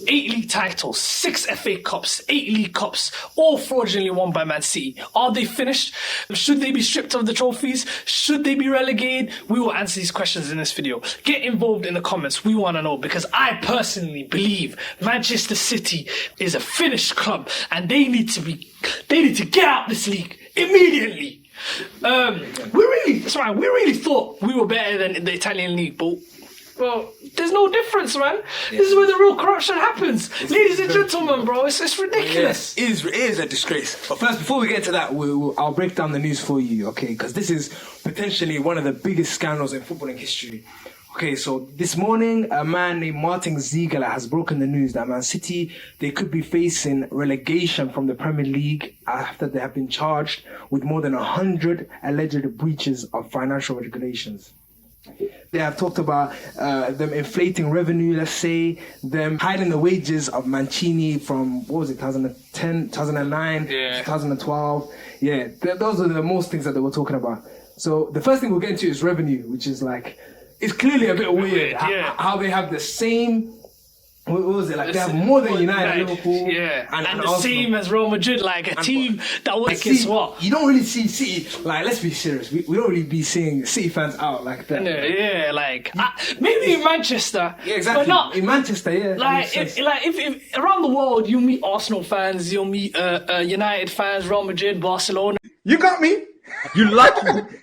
8 league titles, 6 FA Cups, 8 League Cups, all fraudulently won by Man City. Are they finished? Should they be stripped of the trophies? Should they be relegated? We will answer these questions in this video. Get involved in the comments. We want to know, because I personally believe Manchester City is a finished club and they need to get out this league immediately. That's right. We really thought we were better than the Italian league, but well, there's no difference, man. Yeah. This is where the real corruption happens. Ladies and gentlemen, bro, it's ridiculous. Yes, it is a disgrace. But first, before we get to that, I'll break down the news for you, okay? Because this is potentially one of the biggest scandals in footballing history. Okay, so this morning, a man named Martin Ziegler has broken the news that Man City, they could be facing relegation from the Premier League after they have been charged with more than 100 alleged breaches of financial regulations. They have talked about them inflating revenue, let's say, them hiding the wages of Mancini from, 2010, 2009, 2012. Yeah, those are the most things that they were talking about. So the first thing we'll get into is revenue, which is like, it's clearly a bit weird how they have the same. What was it like? They have more than United, Liverpool, and the same as Real Madrid, like a team that was what you don't really see City. Like, let's be serious, we don't really be seeing City fans out like that. Maybe in Manchester, exactly. But not in Manchester. Like, if around the world you meet Arsenal fans, you'll meet United fans, Real Madrid, Barcelona. You got me. You like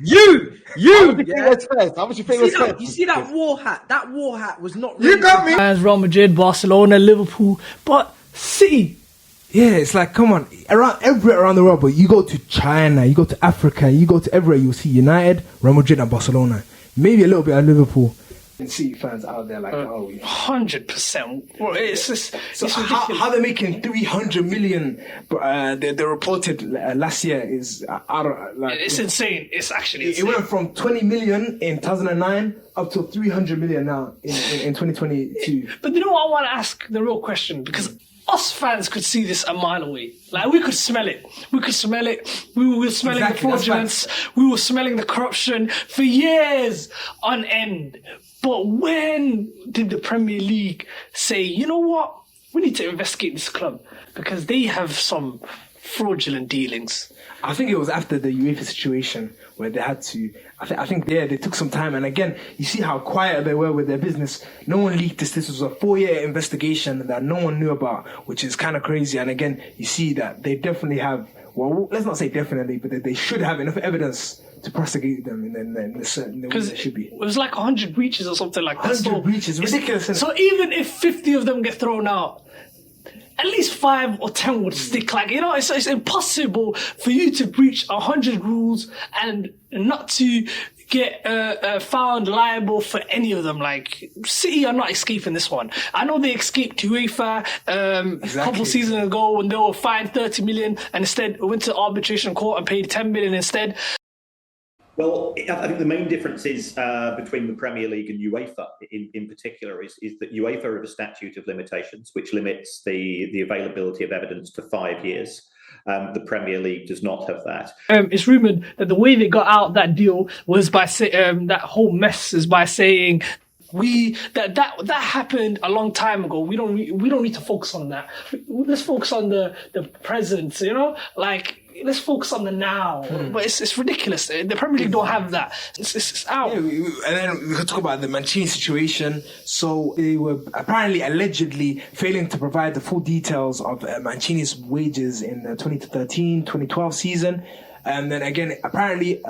you. How would you think was first? You see that war hat? That war hat was not really... You got me! Fans, Real Madrid, Barcelona, Liverpool, but City. Yeah, it's like, come on, everywhere around the world, but you go to China, you go to Africa, you go to everywhere, you'll see United, Real Madrid and Barcelona. Maybe a little bit of Liverpool. And City fans out there like, 100%. Well, it's just, so how they're making 300 million? They reported last year is it's insane. It's actually insane. It went from 20 million in 2009 up to 300 million now in 2022. But you know what I want to ask the real question, because us fans could see this a mile away. Like, we could smell it. We were smelling the fraudulence. We were smelling the corruption for years on end. But when did the Premier League say, you know what? We need to investigate this club because they have some fraudulent dealings? I think it was after the UEFA situation where they had to. I think they took some time, and again, you see how quiet they were with their business. No one leaked this. This was a 4-year investigation that no one knew about, which is kind of crazy. And again, you see that they definitely have. Well, let's not say definitely, but they should have enough evidence to prosecute them in the way they should be. It was like 100 breaches or something like that. 100 breaches, ridiculous. So even if 50 of them get thrown out, at least 5 or 10 would stick. Like, you know, it's impossible for you to breach 100 rules and not to get found liable for any of them. Like, City are not escaping this one. I know they escaped UEFA a couple seasons ago when they were fined 30 million and instead went to arbitration court and paid 10 million instead. Well, I think the main difference is between the Premier League and UEFA in particular is that UEFA have a statute of limitations which limits the availability of evidence to 5 years. The Premier League does not have that. It's rumoured that the way they got out that deal was by that whole mess is by saying that happened a long time ago. We don't need to focus on that. Let's focus on the present. You know, like. Let's focus on the now. But it's ridiculous. The Premier League don't have that. It's out. Yeah, and then we could talk about the Mancini situation. So they were apparently allegedly failing to provide the full details of Mancini's wages in the 2013-2012 season. And then again, apparently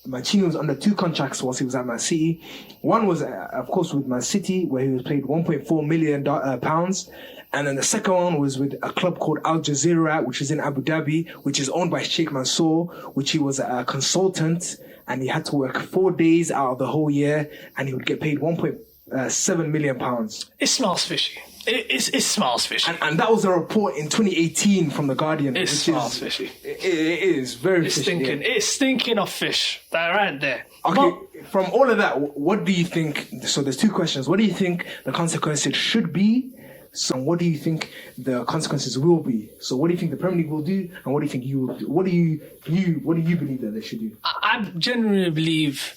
Mancini was under 2 contracts whilst he was at Man City. One was, of course, with Man City, where he was paid £1.4 million pounds. And then the second one was with a club called Al Jazeera, which is in Abu Dhabi, which is owned by Sheikh Mansour, which he was a consultant, and he had to work 4 days out of the whole year, and he would get paid £1.7 million. It smells fishy. It smells fishy. And that was a report in 2018 from The Guardian. It smells fishy. It is very fishy. Stinking. Yeah. It's stinking of fish. That right there. Okay, from all of that, what do you think? So there's 2 questions. What do you think the consequences should be? So what do you think the consequences will be? So what do you think the Premier League will do, and what do you think you will do? What do you believe that they should do? I genuinely believe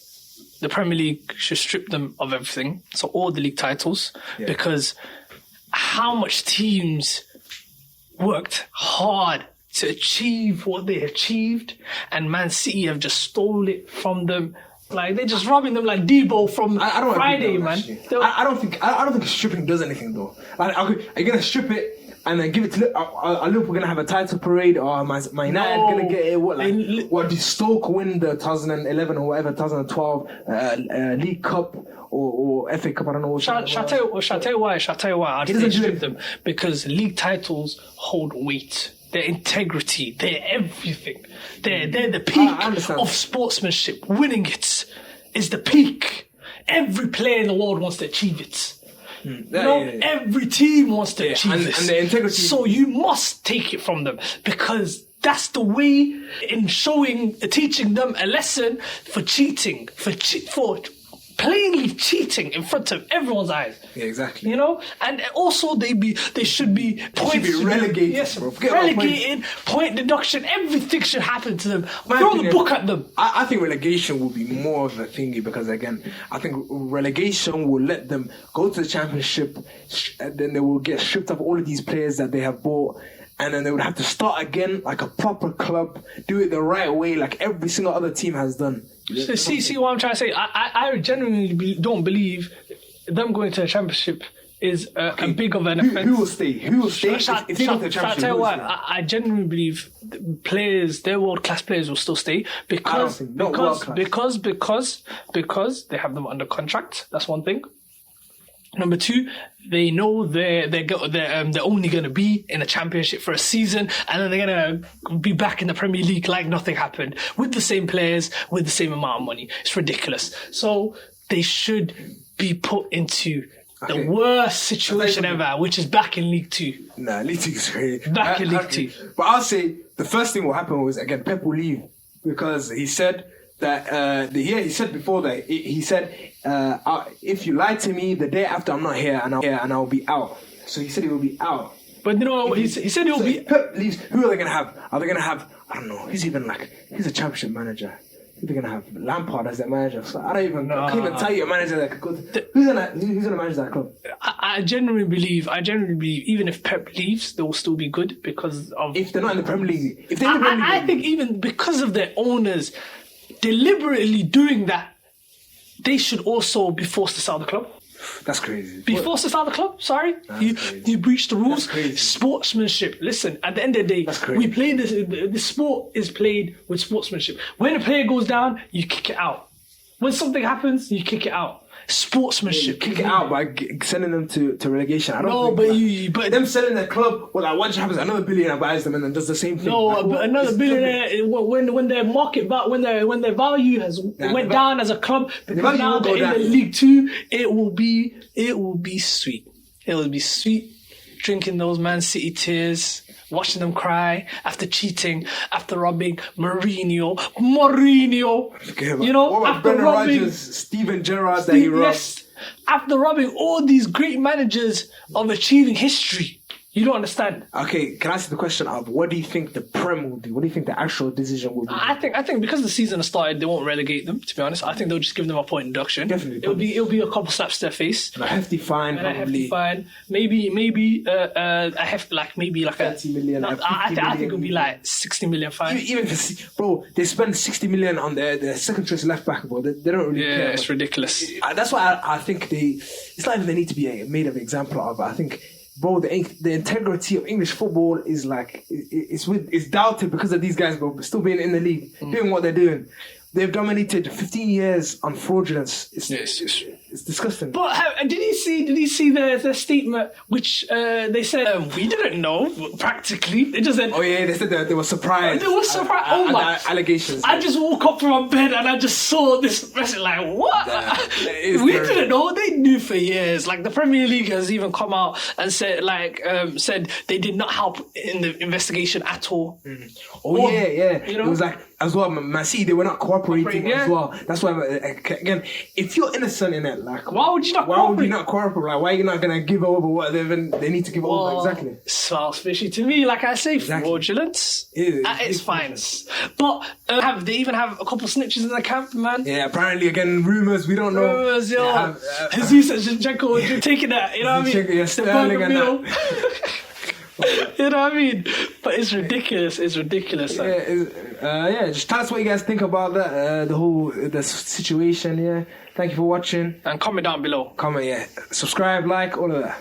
the Premier League should strip them of everything, so all the league titles, because how much teams worked hard to achieve what they achieved, and Man City have just stole it from them. Like, they're just robbing them like Debo from I don't Friday, agree, man. though, I don't think stripping does anything though. Like, okay, are you gonna strip it and then give it to are Liverpool gonna have a title parade, or my United gonna get it? What did Stoke win the 2011 or whatever 2012 League Cup or FA Cup? I don't know. Shall I tell you why? I'd say strip them, because league titles hold weight. Their integrity, their everything. They're the peak of sportsmanship. Winning it is the peak. Every player in the world wants to achieve it. Every team wants to achieve this. And the integrity. So you must take it from them, because that's the way in teaching them a lesson for cheating, for plainly cheating in front of everyone's eyes. Yeah, exactly. You know, and also they should be relegated. Yes, bro. relegated, point deduction. Everything should happen to them. Throw the book at them. I think relegation will be more of a thingy, because again, I think relegation will let them go to the Championship, and then they will get stripped of all of these players that they have bought. And then they would have to start again like a proper club, do it the right way, like every single other team has done. See what I'm trying to say? I genuinely don't believe them going to the Championship is a big of an offence. Who will stay? If they go to the Championship, I tell you what, I genuinely believe players, their world-class players will still stay because they have them under contract. That's one thing. Number two, they know they're only going to be in a Championship for a season, and then they're going to be back in the Premier League like nothing happened, with the same players, with the same amount of money. It's ridiculous. So they should be put into the worst situation ever, which is back in League 2. Nah, League 2 is great. Back in League 2. But I'll say the first thing will happen was, again, Pep will leave, because he said that he said before that he said if you lie to me the day after I'm not here, and I'll be out. So he said he will be out. But you know, he said he'll be. If Pep leaves, who are they gonna have? Are they gonna have? I don't know. He's a Championship manager. Who are they gonna have? Lampard as their manager. So I can't even tell you a manager that could go. Who's gonna manage that club? I genuinely believe even if Pep leaves, they will still be good, because of if they're not in the Premier League. If they're I think even because of their owners deliberately doing that, they should also be forced to sell the club. That's crazy. Be forced to sell the club? Sorry? You breached the rules. Sportsmanship. Listen, at the end of the day, we play this. The sport is played with sportsmanship. When a player goes down, you kick it out. When something happens, you kick it out. Sportsmanship. Kick it out by sending them to relegation. I don't No, but them selling their club, well, like, what happens? Another billionaire buys them and then does the same thing. No, like, another billionaire, when their market when their value has went down as a club, because now they're in the League 2, it will be sweet. It will be sweet drinking those Man City tears, watching them cry after cheating, after robbing Mourinho. You know, what about after Brendan robbing Rodgers, Steven Gerrard that he robbed? Yes, after robbing all these great managers of achieving history. You don't understand. Okay, can I ask the question of what do you think the Prem will do? What do you think the actual decision will be? I think because the season has started, they won't relegate them. To be honest, I think they'll just give them a point deduction. Definitely, it'll be a couple slaps to their face. And a hefty fine, probably. A hefty fine. Maybe a hefty, like maybe like 30 million. I think it'll be like 60 million fine. Even if bro, they spend 60 million on their second choice left back, bro. They don't really care. Yeah, it's ridiculous. That's why I think it's not even they need to be made an example of. I think, bro, the integrity of English football is like it's doubted because of these guys, bro, still being in the league, doing what they're doing. They've dominated 15 years on fraudulence. It's disgusting. But did he see the statement which they said we didn't know practically? They just said, oh yeah, they said that they were surprised. They were surprised. Oh my! Allegations. I just woke up from my bed and I just saw this message. Like what? We didn't know. They knew for years. Like the Premier League has even come out and said said they did not help in the investigation at all. Oh yeah. You know? It was like as well. Man City, they were not cooperating Yeah. as well. That's why, again, if you're innocent in it, like, Why would you not why cooperate? would you not cooperate? Like, why are you not gonna give over what they need to give over? Exactly. Smells fishy to me. Like I say, Exactly. fraudulence Yeah, at its it's finest. But they even have a couple snitches in the camp, man. Yeah, apparently, again, rumors. We don't know. Rumors, yo. Yeah, Jesus and Zinchenko taking that. You know what I mean? Zinchenko, yeah, The Sterling and Burger Bill. You know what I mean? But it's ridiculous. It's ridiculous. Man. Yeah, just tell us what you guys think about that, the situation. Yeah, thank you for watching. And comment down below. Comment, yeah, subscribe, like, all of that.